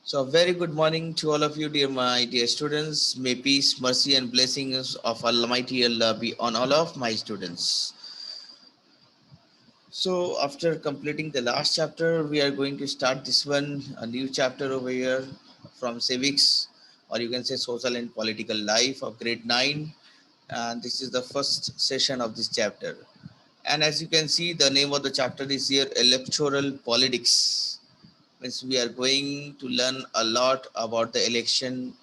So, a very good morning to all of you, dear my dear students. May peace, mercy, and blessings of Almighty Allah be on all of my students. So, after completing the last chapter, we are going to start this one, a new chapter over here from civics, or you can say social and political life of grade 9. And this is the first session of this chapter. And as you can see, the name of the chapter is here Electoral Politics. Means we are going to learn a lot about the election,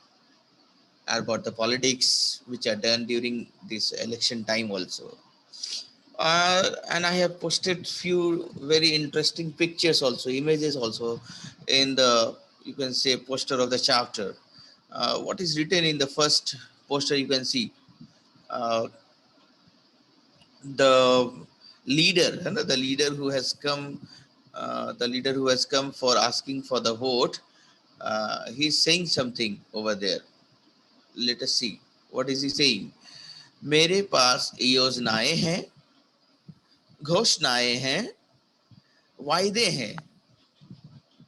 about the politics which are done during this election time also. And I have posted few very interesting pictures also, images also in the, you can say, poster of the chapter. What is written in the first poster, you can see uh, the leader, the leader who has come, the leader who has come for asking for the vote. He's saying something over there. Let us see what is he saying. मेरे पास योजनाएं हैं, घोषणाएं हैं, वायदे हैं.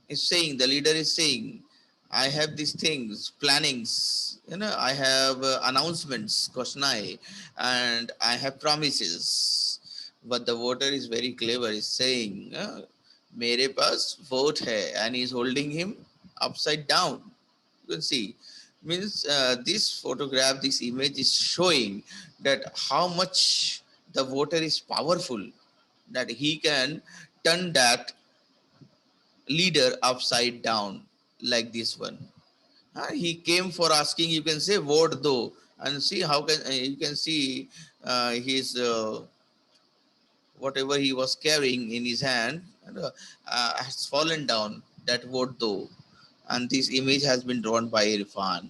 Is saying, the leader is saying, I have these things, plannings, I have announcements, घोषणाएं, and I have promises. But the voter is very clever, is saying, मेरे पास vote है, and he is holding him upside down. You can see, means this photograph, this image is showing that how much the voter is powerful, that he can turn that leader upside down like this one. He came for asking, you can say, vote though, and see how can you can see his whatever he was carrying in his hand has fallen down, that vote though. And this image has been drawn by Irfan.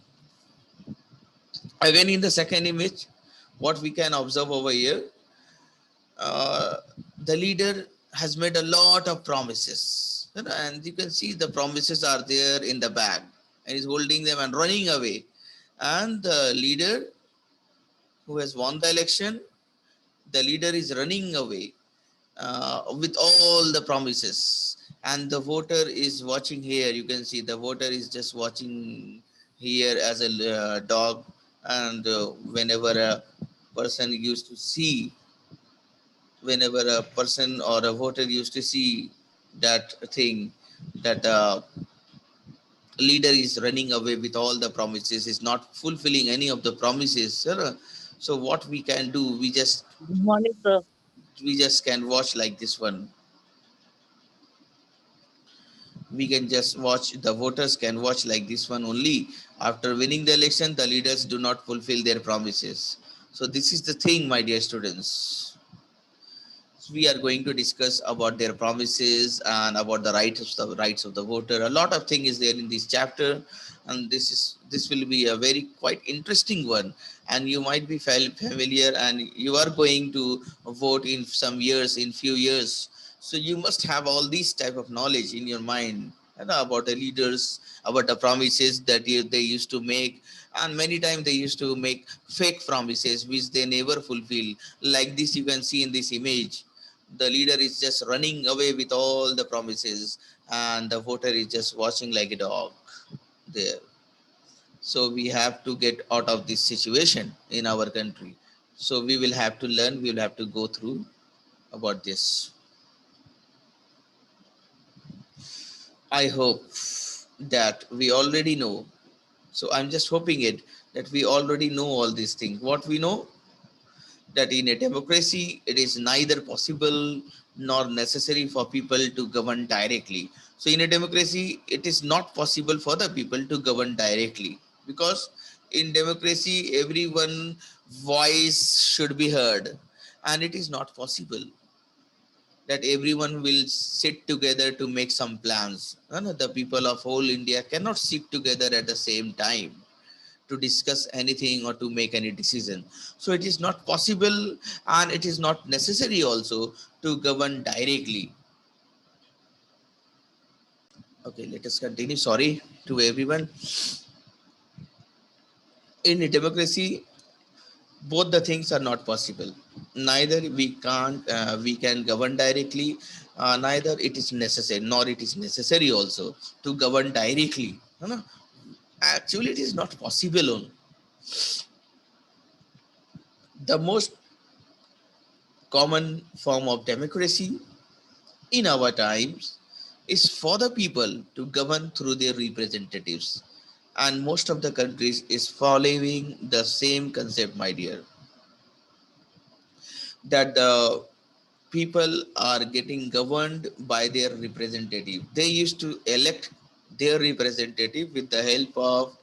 Again, in the second image, what we can observe over here, uh, the leader has made a lot of promises, and you can see the promises are there in the bag, and he's holding them and running away. And the leader who has won the election, the leader is running away with all the promises, and the voter is watching here. You can see the voter is just watching here as a dog. And whenever a person used to see, whenever a person or a voter used to see that thing, that leader is running away with all the promises, is not fulfilling any of the promises, so what we can do, Good morning, sir. we just can watch like this one. We can just watch, the voters can watch like this one only. After winning the election, the leaders do not fulfill their promises. So this is the thing, my dear students. We are going to discuss about their promises and about the rights of the voter. A lot of thing is there in this chapter, and this will be a very quite interesting one. And you might be familiar, and you are going to vote in some years, in few years. So you must have all these type of knowledge in your mind, about the leaders, about the promises that they used to make. And many times they used to make fake promises which they never fulfill. Like this, you can see in this image, the leader is just running away with all the promises, and the voter is just watching like a dog there. So we have to get out of this situation in our country. So we will have to learn, we will have to go through about this. I hope that we already know. So I'm just hoping it that we already know all these things. What we know, that in a democracy, it is neither possible nor necessary for people to govern directly. So, in a democracy, it is not possible for the people to govern directly, because in democracy, everyone voice should be heard, and it is not possible that everyone will sit together to make some plans. The people of whole India cannot sit together at the same time to discuss anything or to make any decision. So it is not possible, and it is not necessary also to govern directly. Okay, let us continue. Sorry to everyone. In a democracy, both the things are not possible. Neither we can govern directly, neither it is necessary, nor it is necessary also to govern directly. No, actually it is not possible. The most common form of democracy in our times is for the people to govern through their representatives, and most of the countries is following the same concept, my dear, that the people are getting governed by their representative. They used to elect their representative with the help of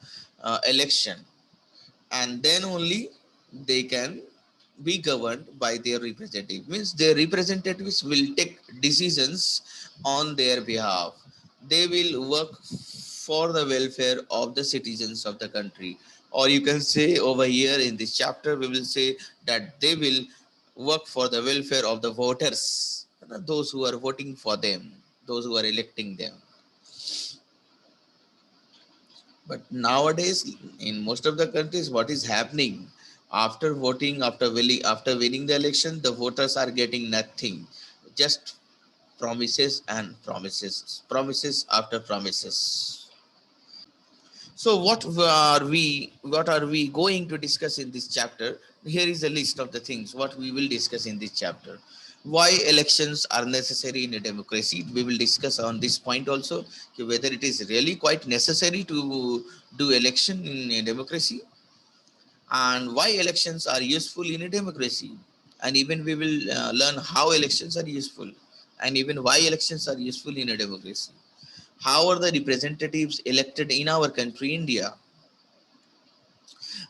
election, and then only they can be governed by their representative. Means their representatives will take decisions on their behalf. They will work for the welfare of the citizens of the country, or you can say over here in this chapter we will say that they will work for the welfare of the voters, those who are voting for them, those who are electing them. But nowadays, in most of the countries, what is happening after voting, after winning the election, the voters are getting nothing, just promises and promises, promises after promises. So what are we going to discuss in this chapter? Here is a list of the things what we will discuss in this chapter. Why elections are necessary in a democracy? We will discuss on this point also, whether it is really quite necessary to do election in a democracy, and why elections are useful in a democracy. And even we will learn how elections are useful, and even why elections are useful in a democracy. How are the representatives elected in our country, India?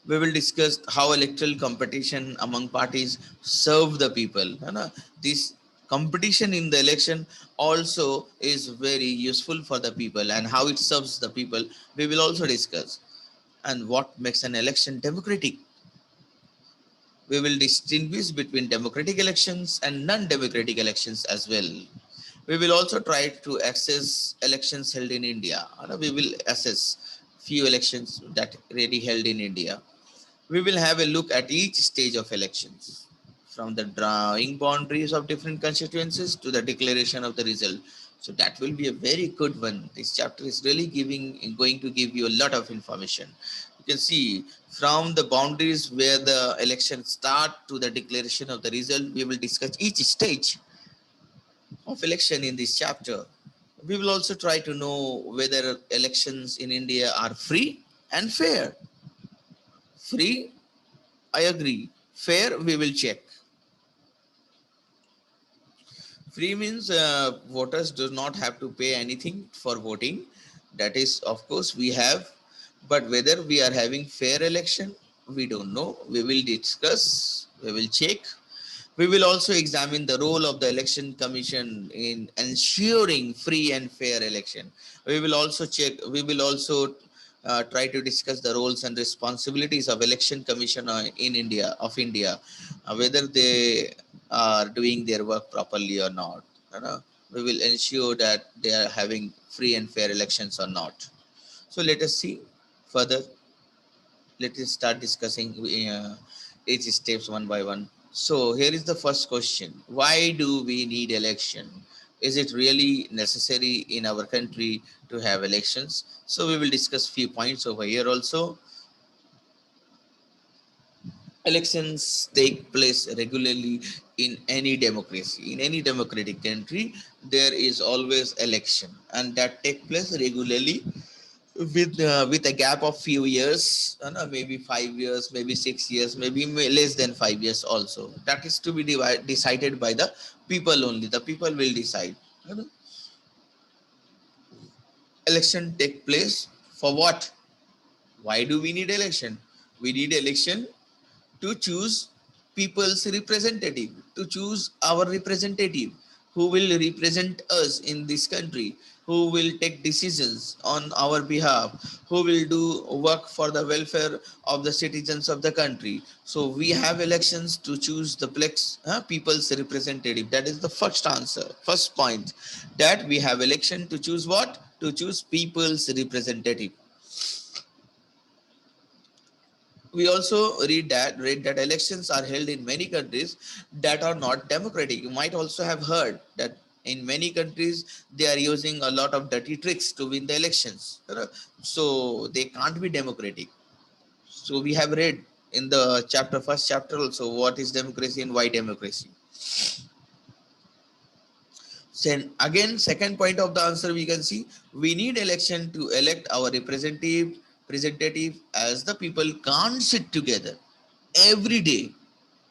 We will discuss how electoral competition among parties serve the people. This competition in the election also is very useful for the people, and how it serves the people we will also discuss. And what makes an election democratic? We will distinguish between democratic elections and non-democratic elections as well. We will also try to assess elections held in India. We will assess few elections that really held in India. We will have a look at each stage of elections, from the drawing boundaries of different constituencies to the declaration of the result. So that will be a very good one. This chapter is really going to give you a lot of information. You can see from the boundaries where the election start to the declaration of the result. We will discuss each stage of election in this chapter. We will also try to know whether elections in India are free and fair. Free, I agree. Fair, we will check. Free means voters do not have to pay anything for voting. That is, of course, we have. But whether we are having fair election, we don't know. We will discuss. We will check. We will also examine the role of the election commission in ensuring free and fair election. We will also check. We will also try to discuss the roles and responsibilities of election commission in India, whether they are doing their work properly or not. You know, we will ensure that they are having free and fair elections or not. So let us see further. Let us start discussing each steps one by one. So here is the first question. Why do we need election? Is it really necessary in our country to have elections? So we will discuss few points over here also. Elections take place regularly in any democracy. In any democratic country, there is always election, and that take place regularly with a gap of few years, maybe 5 years, maybe 6 years, maybe less than 5 years also. That is to be decided by the people only. The people will decide. Election take place for what? Why do we need election? We need election to choose people's representative, to choose our representative who will represent us in this country, who will take decisions on our behalf, who will do work for the welfare of the citizens of the country. So we have elections to choose the people's representative. That is the first answer, first point, that we have election to choose what? To choose people's representative. We also read that elections are held in many countries that are not democratic. You might also have heard that In many countries, they are using a lot of dirty tricks to win the elections. So they can't be democratic. So we have read in the first chapter also, what is democracy and why democracy. Then again, second point of the answer we can see, we need election to elect our representative, as the people can't sit together every day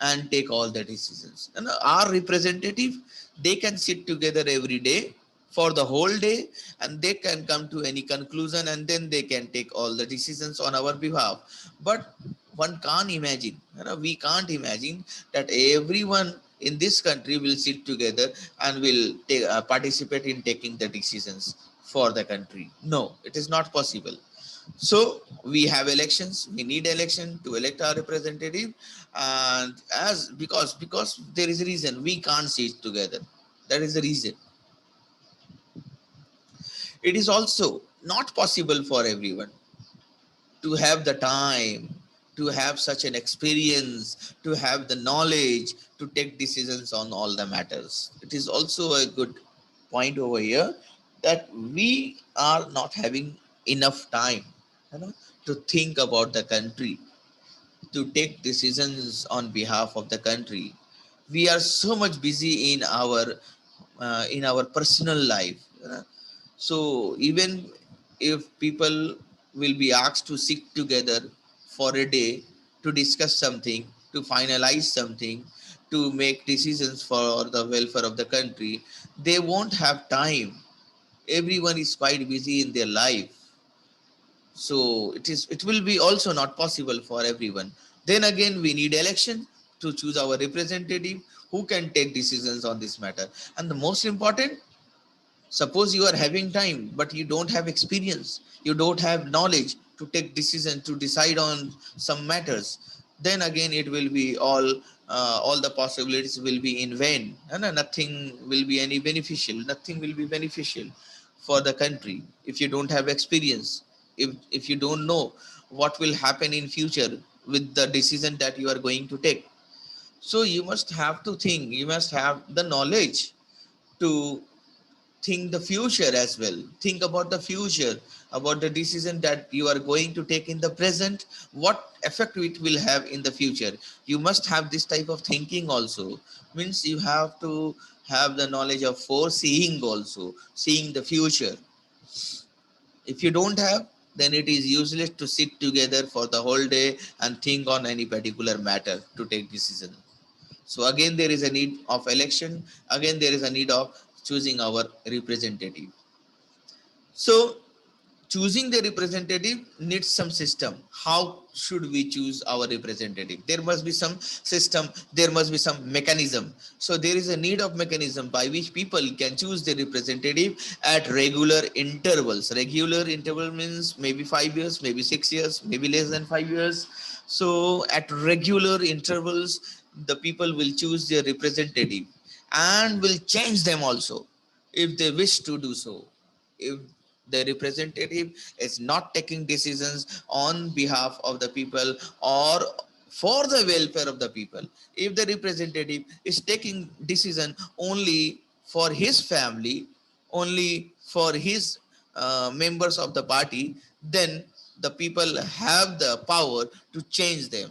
and take all the decisions. And our representative, they can sit together every day for the whole day, and they can come to any conclusion, and then they can take all the decisions on our behalf. But one can't imagine, we can't imagine that everyone in this country will sit together and will participate in taking the decisions for the country. No, it is not possible. So we have elections, we need election to elect our representative, and as because there is a reason we can't sit together. That is the reason. It is also not possible for everyone to have the time, to have such an experience, to have the knowledge to take decisions on all the matters. It is also a good point over here that we are not having enough time, you know, to think about the country, to take decisions on behalf of the country. We are so much busy in our personal life. So even if people will be asked to sit together for a day to discuss something, to finalize something, to make decisions for the welfare of the country, they won't have time. Everyone is quite busy in their life, so it will be also not possible for everyone. Then again, we need election to choose our representative who can take decisions on this matter. And the most important, suppose you are having time but you don't have experience, you don't have knowledge to take decision, to decide on some matters, then again it will be all the possibilities will be in vain, and nothing will be any beneficial, nothing will be beneficial for the country if you don't have experience, if you don't know what will happen in future with the decision that you are going to take. So you must have to think, you must have the knowledge to think the future as well, think about the future, about the decision that you are going to take in the present, what effect it will have in the future. You must have this type of thinking also. Means you have to have the knowledge of foreseeing also, seeing the future. If you don't have, then it is useless to sit together for the whole day and think on any particular matter to take decision. So again, there is a need of election. Again, there is a need of choosing our representative. So choosing the representative needs some system. How should we choose our representative? There must be some system, there must be some mechanism. So there is a need of mechanism by which people can choose the representative at regular intervals. Regular interval means maybe 5 years, maybe 6 years, maybe less than 5 years. So at regular intervals, the people will choose their representative and will change them also if they wish to do so. If the representative is not taking decisions on behalf of the people or for the welfare of the people, if the representative is taking decision only for his family, only for his members of the party, then the people have the power to change them,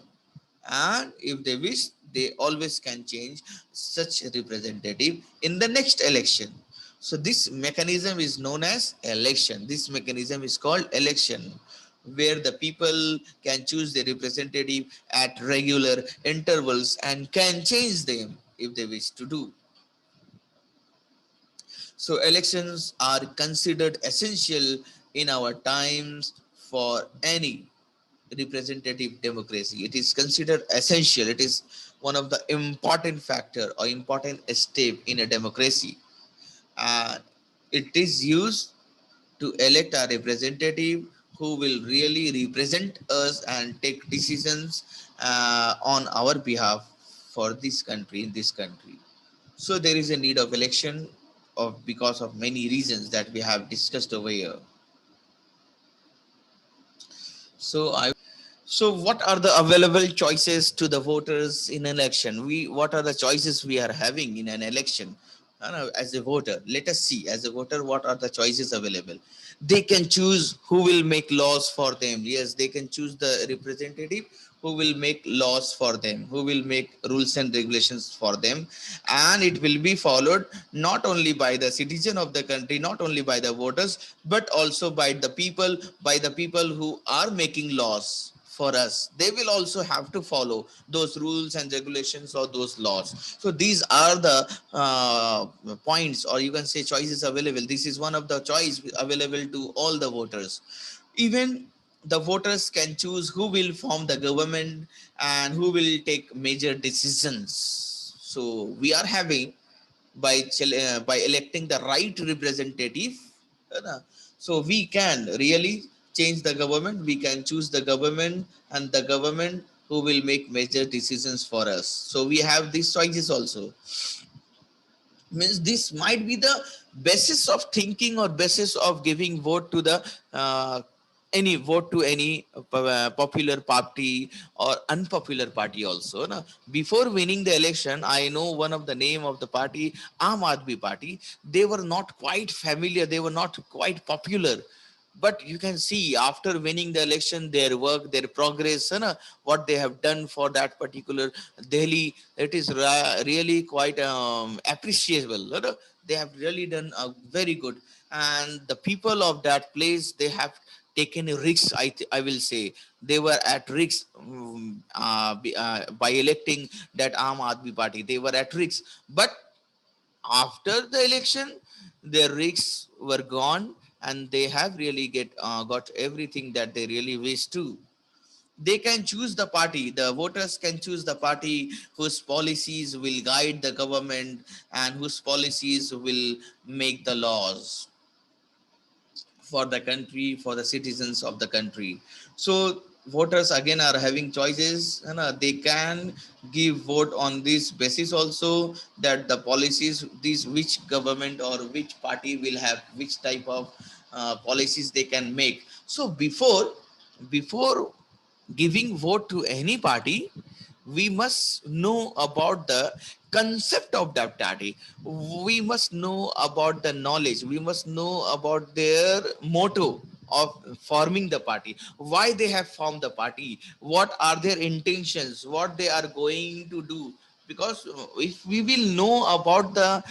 and if they wish, they always can change such representative in the next election. So this mechanism is known as election. This mechanism is called election, where the people can choose their representative at regular intervals and can change them if they wish to do. So elections are considered essential in our times for any representative democracy. It is considered essential. It is one of the important factor or important step in a democracy. And it is used to elect a representative who will really represent us and take decisions on our behalf for this country, in this country. So there is a need of election of because of many reasons that we have discussed over here. So I So what are the available choices to the voters in an election? What are the choices we are having in an election? as a voter. Let us see, as a voter, what are the choices available. They can choose who will make laws for them. Yes, they can choose the representative who will make laws for them, who will make rules and regulations for them, and it will be followed not only by the citizen of the country, not only by the voters, but also by the people who are making laws for us. They will also have to follow those rules and regulations or those laws. So these are the points, or you can say choices available. This is one of the choice available to all the voters. Even the voters can choose who will form the government and who will take major decisions. So we are having, by electing the right representative, uh, so we can really change the government. We can choose the government, and the government who will make major decisions for us. So we have these choices also. Means this might be the basis of thinking or basis of giving vote to the uh, any vote to any popular party or unpopular party also, na? Before winning the election, I know one of the name of the party, Aam Aadmi Party. They were not quite familiar, they were not quite popular, but you can see after winning the election, their work, their progress, and what they have done for that particular Delhi, it is really quite appreciable, you know. They have really done very good, and the people of that place, they have taken a risk. I will say they were at risk, by electing that Aam Aadmi Party. They were at risk, but after the election, their risks were gone, and they have really got everything that they really wish to. They can choose the party, the voters can choose the party whose policies will guide the government and whose policies will make the laws for the country, for the citizens of the country. So voters again are having choices, and they can give vote on this basis also, that the policies, these which government or which party will have which type of policies they can make. So before giving vote to any party, we must know about the concept of that party. We must know about the knowledge. We must know about their motto of forming the party, why they have formed the party, what are their intentions, what they are going to do. Because if we will know about the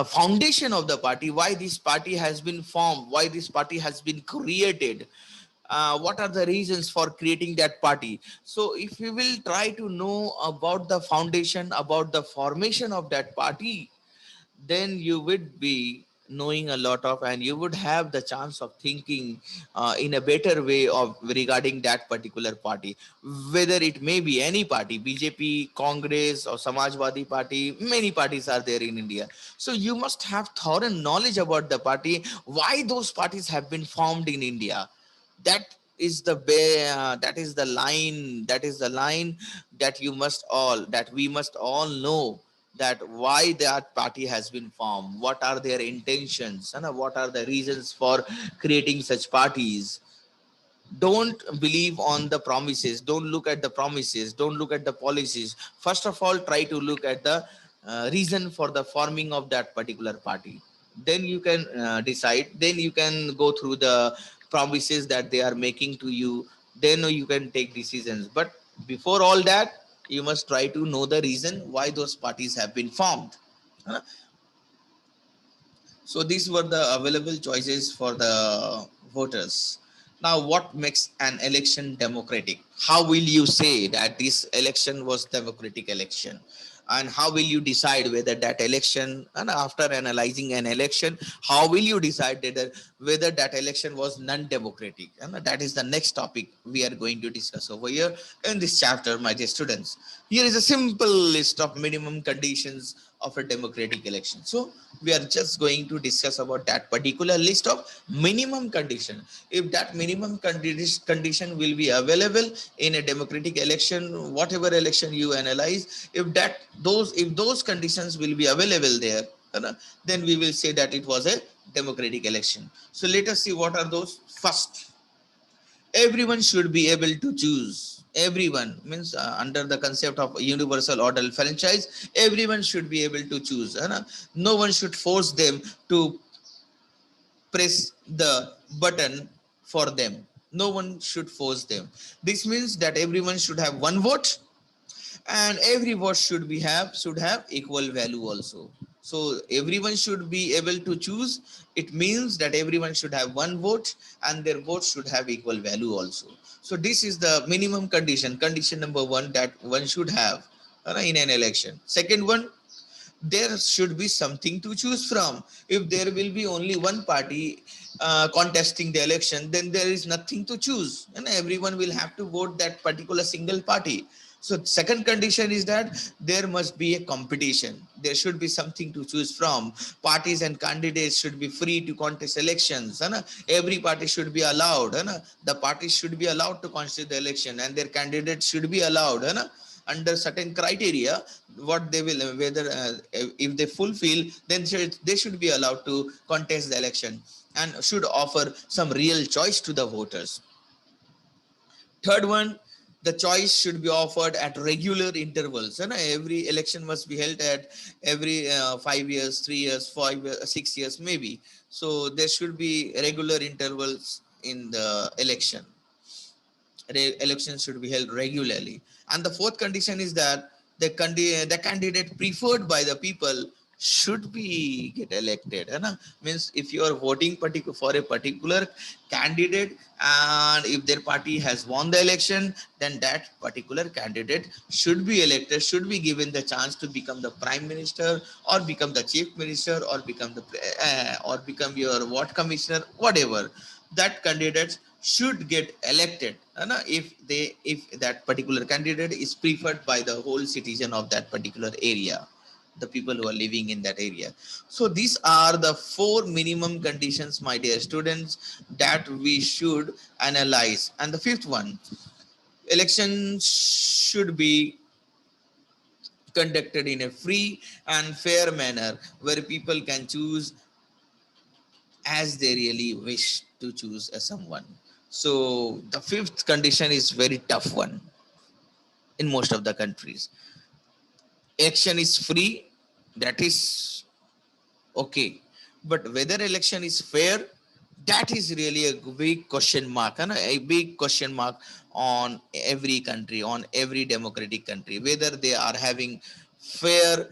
foundation of the party, why this party has been formed, why this party has been created, what are the reasons for creating that party. So if we will try to know about the foundation, about the formation of that party, then you would be knowing a lot of, and you would have the chance of thinking in a better way of regarding that particular party, whether it may be any party, BJP, Congress, or Samajwadi Party. Many parties are there in India. So you must have thorough knowledge about the party, why those parties have been formed in India. That is the that is the line, that you must all, that we must all know, that why that party has been formed, what are their intentions, and what are the reasons for creating such parties. Don't believe on the promises, don't look at the promises, don't look at the policies. First of all, try to look at the reason for the forming of that particular party. Then you can decide, then you can go through the promises that they are making to you, then you can take decisions. But before all that, you must try to know the reason why those parties have been formed. So these were the available choices for the voters. Now, what makes an election democratic? How will you say that this election was democratic election? And how will you decide whether that election, and after analyzing an election, how will you decide whether that election was non-democratic? And that is the next topic we are going to discuss over here in this chapter, my dear students. Here is a simple list of minimum conditions of a democratic election. So we are just going to discuss about that particular list of minimum condition. If that minimum condition will be available in a democratic election, whatever election you analyze, if those conditions will be available there, then we will say that it was a democratic election. So let us see what are those. First, everyone should be able to choose. Everyone means under the concept of universal order franchise, everyone should be able to choose, है ना? No one should force them to press the button for them. No one should force them. This means that everyone should have one vote, and every vote should have equal value also. So everyone should be able to choose. It means that everyone should have one vote, and their vote should have equal value also. So this is the minimum condition number one, that one should have in an election. Second one, there should be something to choose from. If there will be only one party contesting the election, then there is nothing to choose, and everyone will have to vote that particular single party. So second condition is that there must be a competition. There should be something to choose from. Parties and candidates should be free to contest elections, and every party should be allowed, and the parties should be allowed to contest the election, and their candidates should be allowed, and under certain criteria, what they will, whether if they fulfill, then they should be allowed to contest the election and should offer some real choice to the voters. Third one, the choice should be offered at regular intervals, and every election must be held at every 5 years, 3 years, 5 years, 6 years maybe. So there should be regular intervals in the election. Elections should be held regularly. And the fourth condition is that the candidate preferred by the people should be get elected. Means if you are voting for a particular candidate, and if their party has won the election, then that particular candidate should be elected, should be given the chance to become the prime minister, or become the chief minister, or become your ward commissioner, whatever. That candidate should get elected, if that particular candidate is preferred by the whole citizen of that particular area, the people who are living in that area. So these are the four minimum conditions, my dear students, that we should analyze. And the fifth one, elections should be conducted in a free and fair manner, where people can choose as they really wish to choose someone. So the fifth condition is very tough one in most of the countries. Election is free, that is okay, but whether election is fair, that is really a big question mark, and a big question mark on every country, on every democratic country, whether they are having fair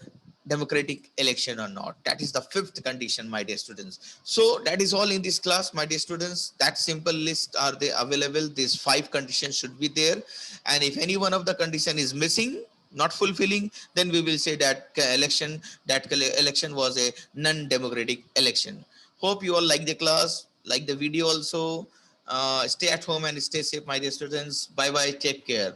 democratic election or not. That is the fifth condition, my dear students. So that is all in this class, my dear students. That simple list are they available. These five conditions should be there, and if any one of the condition is missing, not fulfilling, then we will say that election was a non-democratic election. Hope you all like the class, like the video also. Stay at home and stay safe, my dear students. Bye bye, take care.